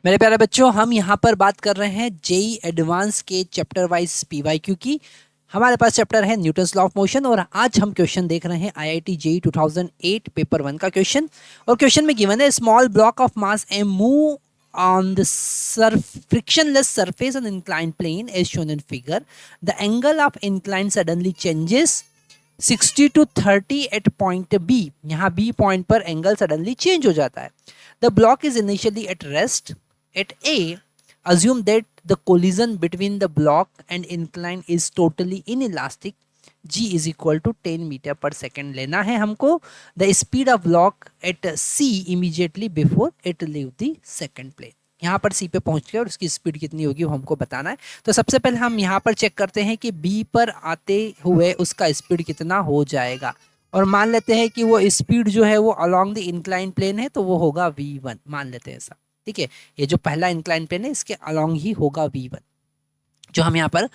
मेरे प्यारे बच्चों, हम यहाँ पर बात कर रहे हैं जेई एडवांस के चैप्टर वाइज पीवाईक्यू की। हमारे पास चैप्टर है न्यूटन्स लॉ ऑफ मोशन और आज हम क्वेश्चन देख रहे हैं आईआईटी जेई 2008 पेपर 1 का क्वेश्चन। और क्वेश्चन में गिवन है small block of mass M move on the frictionless surface on inclined plane as shown in figure. The angle of incline suddenly changes 60 to 30 at point B. यहाँ B point पर angle suddenly change हो जाता है। The block is initially at rest. At A, assume that the collision between the block and incline is totally inelastic. G is equal to 10 metre पर second लेना है हमको। The speed of block at C immediately before it leave the second plane. यहाँ पर C पे पहुंच गए और उसकी स्पीड कितनी होगी वो हमको बताना है। तो सबसे पहले हम यहाँ पर चेक करते हैं कि B पर आते हुए उसका स्पीड कितना हो जाएगा और मान लेते हैं कि वो स्पीड जो है वो अलोंग द इंक्लाइन प्लेन है तो वो होगा v1। मान लेते हैं ऐसा, ठीक है। ये जो पहला इंक्लाइन प्लेन है इसके अलोंग ही होगा v1 जो हम यहाँ पर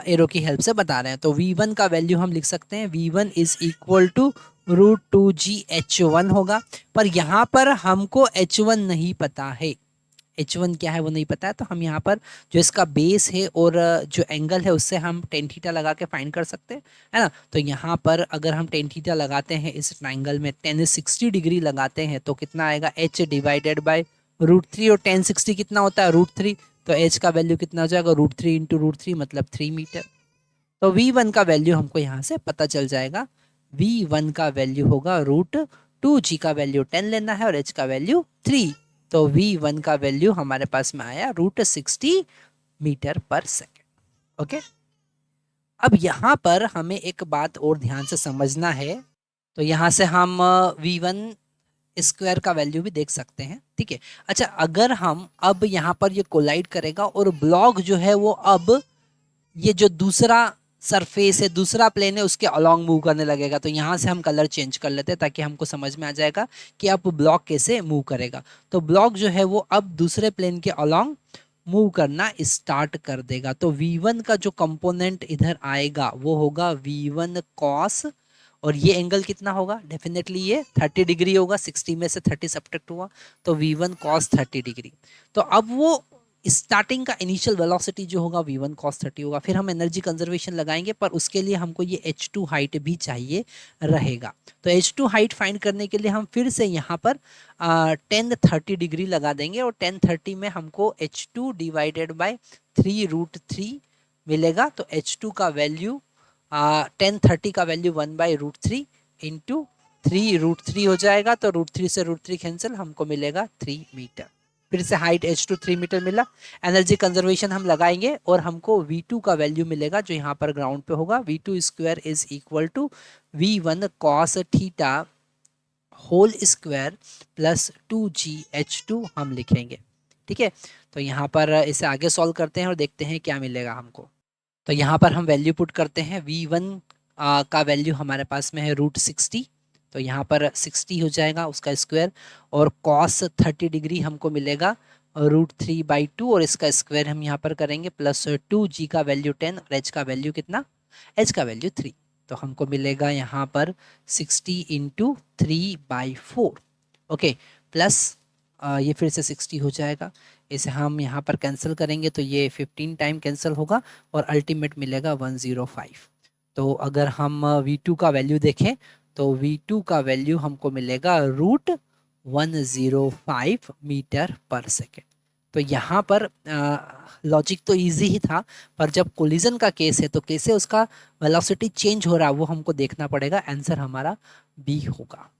एरो की हेल्प से बता रहे हैं। तो v1 का वैल्यू हम लिख सकते हैं v1 is equal to √2gh1 होगा। पर यहाँ पर हमको h1 नहीं पता है। h1 क्या है वो नहीं पता है, तो हम यहाँ पर जो इसका बेस है और जो एंगल है उससे हम टेन थीटा लगा के फाइंड कर सकते हैं, है ना। तो यहाँ पर अगर हम टेन थीटा लगाते हैं इस ट्राइंगल में 1060 डिग्री लगाते हैं तो कितना आएगा h डिवाइडेड बाय √3 और 1060 कितना होता है √3, तो h का वैल्यू कितना हो जाएगा √3 इंटू √3 मतलब 3 मीटर। तो v1 का वैल्यू हमको यहाँ से पता चल जाएगा। v1 का वैल्यू होगा √2g का वैल्यू 10 लेना है और h का वैल्यू 3। तो v1 का वैल्यू हमारे पास में आया √60 मीटर पर सेकेंड। ओके, अब यहाँ पर हमें एक बात और ध्यान से समझना है। तो यहाँ से हम v1 स्क्वायर का वैल्यू भी देख सकते हैं, ठीक है। अच्छा, अगर हम अब यहाँ पर ये कोलाइड करेगा और ब्लॉक जो है वो अब ये जो दूसरा सरफेस है, दूसरा प्लेन है, उसके अलोंग मूव करने लगेगा। तो यहाँ से हम कलर चेंज कर लेते हैं ताकि हमको समझ में आ जाएगा कि अब ब्लॉक कैसे मूव करेगा। तो ब्लॉक जो है वो अब दूसरे प्लेन के अलोंग मूव करना स्टार्ट कर देगा। तो v1 का जो कंपोनेंट इधर आएगा वो होगा v1 कॉस, और ये एंगल कितना होगा, डेफिनेटली ये 30 डिग्री होगा। 60 में से 30 सब्ट्रैक्ट हुआ तो v1 कॉस 30 डिग्री। तो अब वो स्टार्टिंग का इनिशियल वेलोसिटी जो होगा v1 cos 30 होगा। फिर हम एनर्जी कंजर्वेशन लगाएंगे, पर उसके लिए हमको ये h2 हाइट भी चाहिए रहेगा। तो h2 हाइट फाइंड करने के लिए हम फिर से यहाँ पर 1030 डिग्री लगा देंगे और 1030 में हमको h2 डिवाइडेड बाय 3√3 मिलेगा। तो h2 का वैल्यू 1030 का वैल्यू 1/√3 इंटू 3√3 हो जाएगा। तो √3 से √3 कैंसिल, हमको मिलेगा 3 मीटर। फिर से हाइट h2 3 मीटर मिला। एनर्जी कंजर्वेशन हम लगाएंगे और हमको v2 का वैल्यू मिलेगा जो यहाँ पर ग्राउंड पे होगा। v2 square is equal to v1 cos theta whole square plus 2gh2 हम लिखेंगे, ठीक है। तो यहाँ पर इसे आगे सॉल्व करते हैं और देखते हैं क्या मिलेगा हमको। तो यहाँ पर हम वैल्यू पुट करते हैं। v1 का वैल्यू हमारे पास में है √60, तो यहाँ पर 60 हो जाएगा उसका स्क्वायर, और cos 30 डिग्री हमको मिलेगा √3/2 और इसका स्क्वायर हम यहाँ पर करेंगे प्लस 2g का वैल्यू 10 और h का वैल्यू कितना, h का वैल्यू 3। तो हमको मिलेगा यहाँ पर 60 इंटू 3/4। ओके, प्लस ये फिर से 60 हो जाएगा। इसे हम यहाँ पर कैंसिल करेंगे तो ये 15 टाइम कैंसिल होगा और अल्टीमेट मिलेगा 105। तो अगर हम v2 का वैल्यू देखें तो v2 का वैल्यू हमको मिलेगा √105 मीटर पर सेकेंड। तो यहाँ पर लॉजिक तो इजी ही था, पर जब कोलिजन का केस है तो कैसे उसका वेलोसिटी चेंज हो रहा है वो हमको देखना पड़ेगा। आंसर हमारा बी होगा।